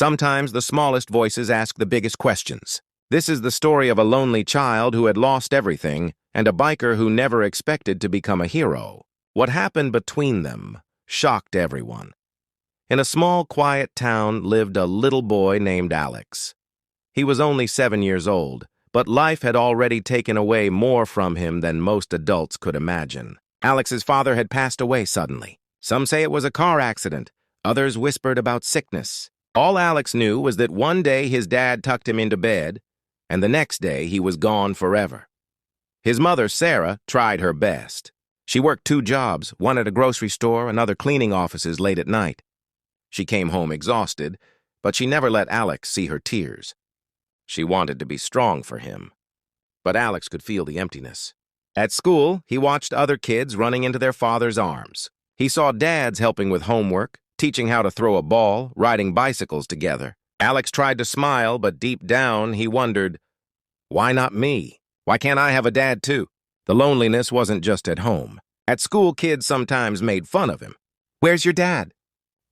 Sometimes the smallest voices ask the biggest questions. This is the story of a lonely child who had lost everything and a biker who never expected to become a hero. What happened between them shocked everyone. In a small, quiet town lived a little boy named Alex. He was only 7 years old, but life had already taken away more from him than most adults could imagine. Alex's father had passed away suddenly. Some say it was a car accident. Others whispered about sickness. All Alex knew was that one day his dad tucked him into bed, and the next day he was gone forever. His mother, Sarah, tried her best. She worked 2 jobs, one at a grocery store and other cleaning offices late at night. She came home exhausted, but she never let Alex see her tears. She wanted to be strong for him. But Alex could feel the emptiness. At school, he watched other kids running into their father's arms. He saw dads helping with homework, teaching how to throw a ball, riding bicycles together. Alex tried to smile, but deep down he wondered, why not me? Why can't I have a dad too? The loneliness wasn't just at home. At school, kids sometimes made fun of him. Where's your dad?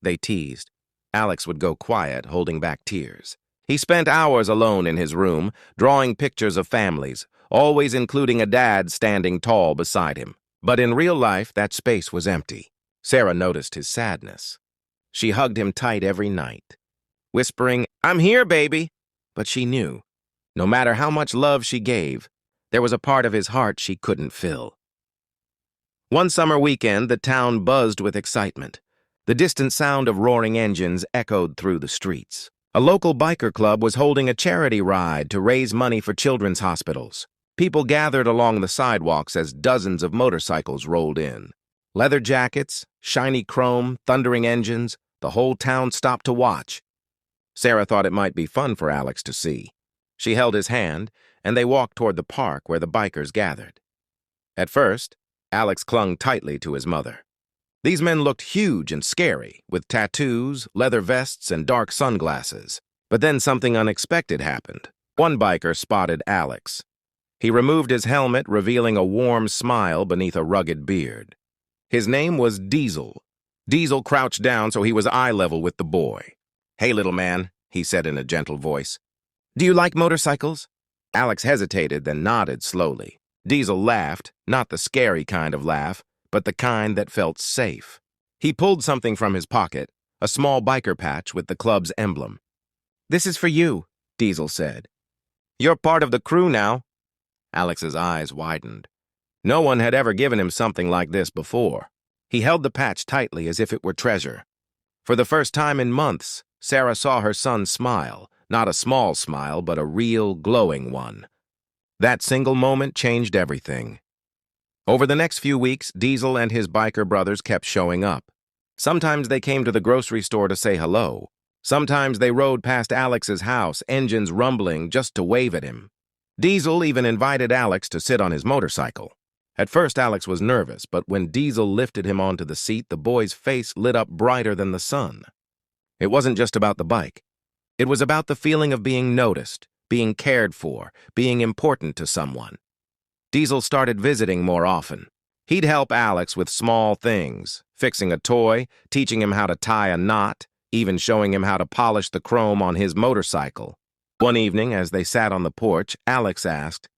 They teased. Alex would go quiet, holding back tears. He spent hours alone in his room, drawing pictures of families, always including a dad standing tall beside him. But in real life, that space was empty. Sarah noticed his sadness. She hugged him tight every night, whispering, "I'm here, baby." But she knew, no matter how much love she gave, there was a part of his heart she couldn't fill. One summer weekend, the town buzzed with excitement. The distant sound of roaring engines echoed through the streets. A local biker club was holding a charity ride to raise money for children's hospitals. People gathered along the sidewalks as dozens of motorcycles rolled in. Leather jackets, shiny chrome, thundering engines, the whole town stopped to watch. Sarah thought it might be fun for Alex to see. She held his hand, and they walked toward the park where the bikers gathered. At first, Alex clung tightly to his mother. These men looked huge and scary, with tattoos, leather vests, and dark sunglasses. But then something unexpected happened. One biker spotted Alex. He removed his helmet, revealing a warm smile beneath a rugged beard. His name was Diesel. Diesel crouched down so he was eye level with the boy. "Hey, little man," he said in a gentle voice. "Do you like motorcycles?" Alex hesitated, then nodded slowly. Diesel laughed, not the scary kind of laugh, but the kind that felt safe. He pulled something from his pocket, a small biker patch with the club's emblem. "This is for you," Diesel said. "You're part of the crew now." Alex's eyes widened. No one had ever given him something like this before. He held the patch tightly as if it were treasure. For the first time in months, Sarah saw her son smile, not a small smile, but a real, glowing one. That single moment changed everything. Over the next few weeks, Diesel and his biker brothers kept showing up. Sometimes they came to the grocery store to say hello. Sometimes they rode past Alex's house, engines rumbling, just to wave at him. Diesel even invited Alex to sit on his motorcycle. At first, Alex was nervous, but when Diesel lifted him onto the seat, the boy's face lit up brighter than the sun. It wasn't just about the bike. It was about the feeling of being noticed, being cared for, being important to someone. Diesel started visiting more often. He'd help Alex with small things, fixing a toy, teaching him how to tie a knot, even showing him how to polish the chrome on his motorcycle. One evening, as they sat on the porch, Alex asked,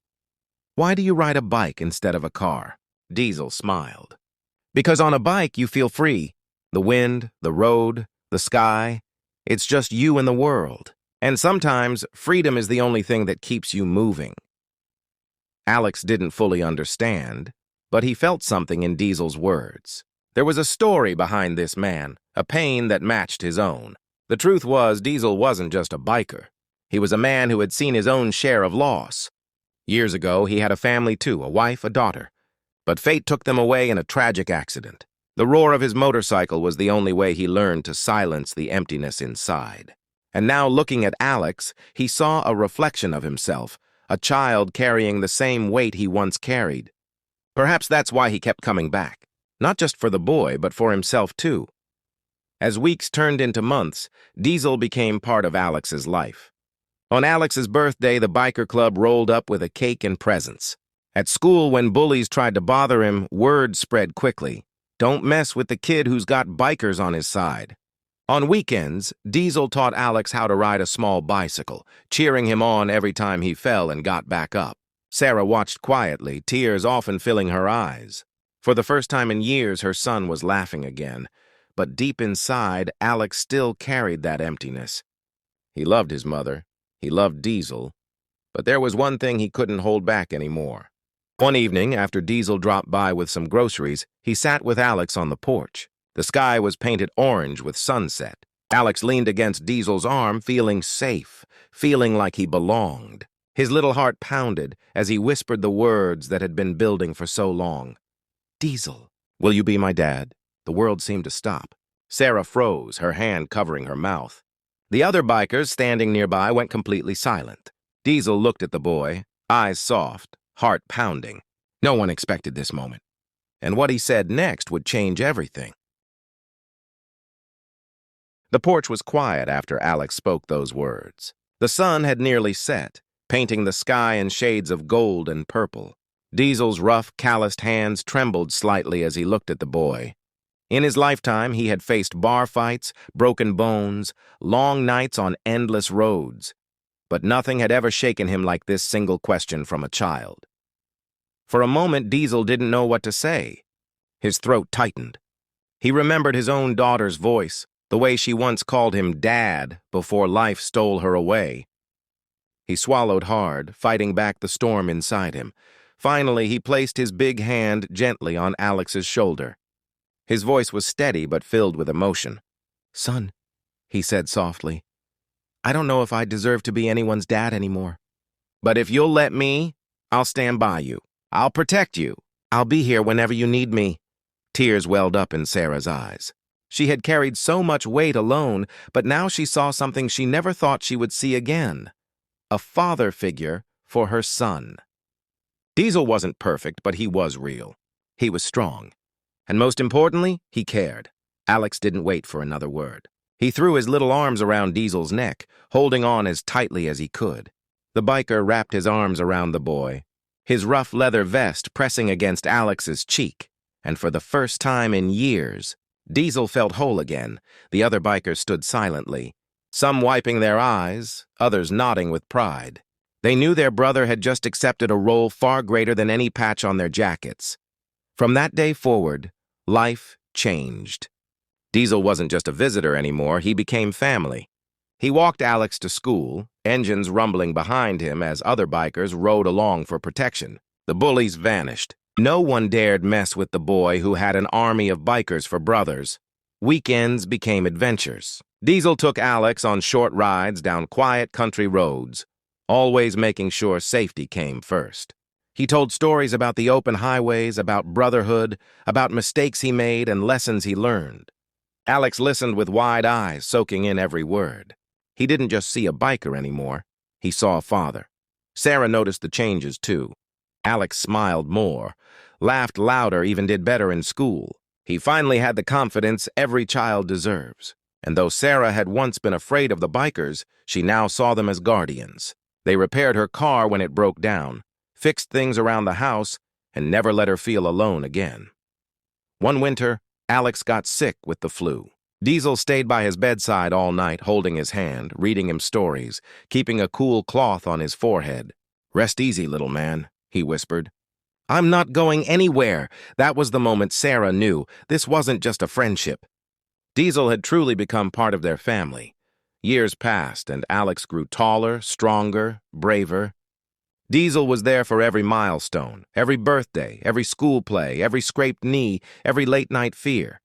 "Why do you ride a bike instead of a car?" Diesel smiled. "Because on a bike you feel free. The wind, the road, the sky. It's just you and the world. And sometimes, freedom is the only thing that keeps you moving." Alex didn't fully understand, but he felt something in Diesel's words. There was a story behind this man, a pain that matched his own. The truth was, Diesel wasn't just a biker. He was a man who had seen his own share of loss. Years ago, he had a family too, a wife, a daughter. But fate took them away in a tragic accident. The roar of his motorcycle was the only way he learned to silence the emptiness inside. And now, looking at Alex, he saw a reflection of himself, a child carrying the same weight he once carried. Perhaps that's why he kept coming back. Not just for the boy, but for himself too. As weeks turned into months, Diesel became part of Alex's life. On Alex's birthday, the biker club rolled up with a cake and presents. At school, when bullies tried to bother him, word spread quickly. "Don't mess with the kid who's got bikers on his side." On weekends, Diesel taught Alex how to ride a small bicycle, cheering him on every time he fell and got back up. Sarah watched quietly, tears often filling her eyes. For the first time in years, her son was laughing again, but deep inside, Alex still carried that emptiness. He loved his mother, he loved Diesel, but there was one thing he couldn't hold back anymore. One evening, after Diesel dropped by with some groceries, he sat with Alex on the porch. The sky was painted orange with sunset. Alex leaned against Diesel's arm, feeling safe, feeling like he belonged. His little heart pounded as he whispered the words that had been building for so long. "Diesel, will you be my dad?" The world seemed to stop. Sarah froze, her hand covering her mouth. The other bikers standing nearby went completely silent. Diesel looked at the boy, eyes soft, heart pounding. No one expected this moment. And what he said next would change everything. The porch was quiet after Alex spoke those words. The sun had nearly set, painting the sky in shades of gold and purple. Diesel's rough, calloused hands trembled slightly as he looked at the boy. In his lifetime, he had faced bar fights, broken bones, long nights on endless roads. But nothing had ever shaken him like this single question from a child. For a moment, Diesel didn't know what to say. His throat tightened. He remembered his own daughter's voice, the way she once called him Dad before life stole her away. He swallowed hard, fighting back the storm inside him. Finally, he placed his big hand gently on Alex's shoulder. His voice was steady but filled with emotion. "Son," he said softly, "I don't know if I deserve to be anyone's dad anymore. But if you'll let me, I'll stand by you. I'll protect you. I'll be here whenever you need me." Tears welled up in Sarah's eyes. She had carried so much weight alone, but now she saw something she never thought she would see again. A father figure for her son. Diesel wasn't perfect, but he was real. He was strong. And most importantly, he cared. Alex didn't wait for another word. He threw his little arms around Diesel's neck, holding on as tightly as he could. The biker wrapped his arms around the boy, his rough leather vest pressing against Alex's cheek. And for the first time in years, Diesel felt whole again. The other bikers stood silently, some wiping their eyes, others nodding with pride. They knew their brother had just accepted a role far greater than any patch on their jackets. From that day forward, life changed. Diesel wasn't just a visitor anymore, he became family. He walked Alex to school, engines rumbling behind him as other bikers rode along for protection. The bullies vanished. No one dared mess with the boy who had an army of bikers for brothers. Weekends became adventures. Diesel took Alex on short rides down quiet country roads, always making sure safety came first. He told stories about the open highways, about brotherhood, about mistakes he made and lessons he learned. Alex listened with wide eyes, soaking in every word. He didn't just see a biker anymore, he saw a father. Sarah noticed the changes too. Alex smiled more, laughed louder, even did better in school. He finally had the confidence every child deserves. And though Sarah had once been afraid of the bikers, she now saw them as guardians. They repaired her car when it broke down, fixed things around the house, and never let her feel alone again. One winter, Alex got sick with the flu. Diesel stayed by his bedside all night, holding his hand, reading him stories, keeping a cool cloth on his forehead. "Rest easy, little man," he whispered. "I'm not going anywhere." That was the moment Sarah knew this wasn't just a friendship. Diesel had truly become part of their family. Years passed, and Alex grew taller, stronger, braver. Diesel was there for every milestone, every birthday, every school play, every scraped knee, every late-night fear.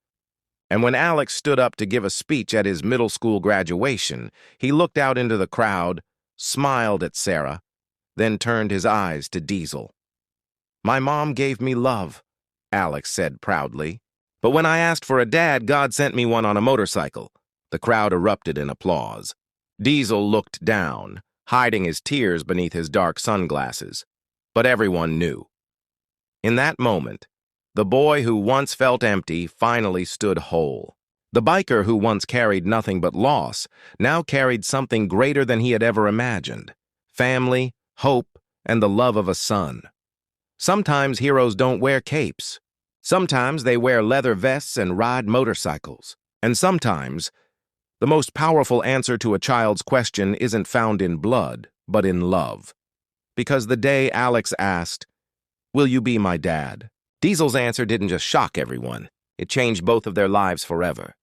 And when Alex stood up to give a speech at his middle school graduation, he looked out into the crowd, smiled at Sarah, then turned his eyes to Diesel. "My mom gave me love," Alex said proudly. "But when I asked for a dad, God sent me one on a motorcycle." The crowd erupted in applause. Diesel looked down, hiding his tears beneath his dark sunglasses. But everyone knew. In that moment, the boy who once felt empty finally stood whole. The biker who once carried nothing but loss now carried something greater than he had ever imagined: family, hope, and the love of a son. Sometimes heroes don't wear capes. Sometimes they wear leather vests and ride motorcycles. And sometimes The most powerful answer to a child's question isn't found in blood, but in love. Because the day Alex asked, "Will you be my dad?" Diesel's answer didn't just shock everyone. It changed both of their lives forever.